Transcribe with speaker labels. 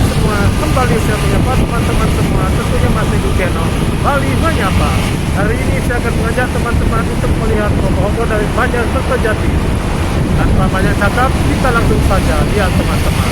Speaker 1: Semua kembali saya menyapa teman-teman semua, tentunya masih di channel Bali Menyapa. Hari ini saya akan mengajak teman-teman untuk melihat rogo-rogo dari Banjar Kertajati. Tanpa banyak cakap, kita langsung saja lihat teman-teman.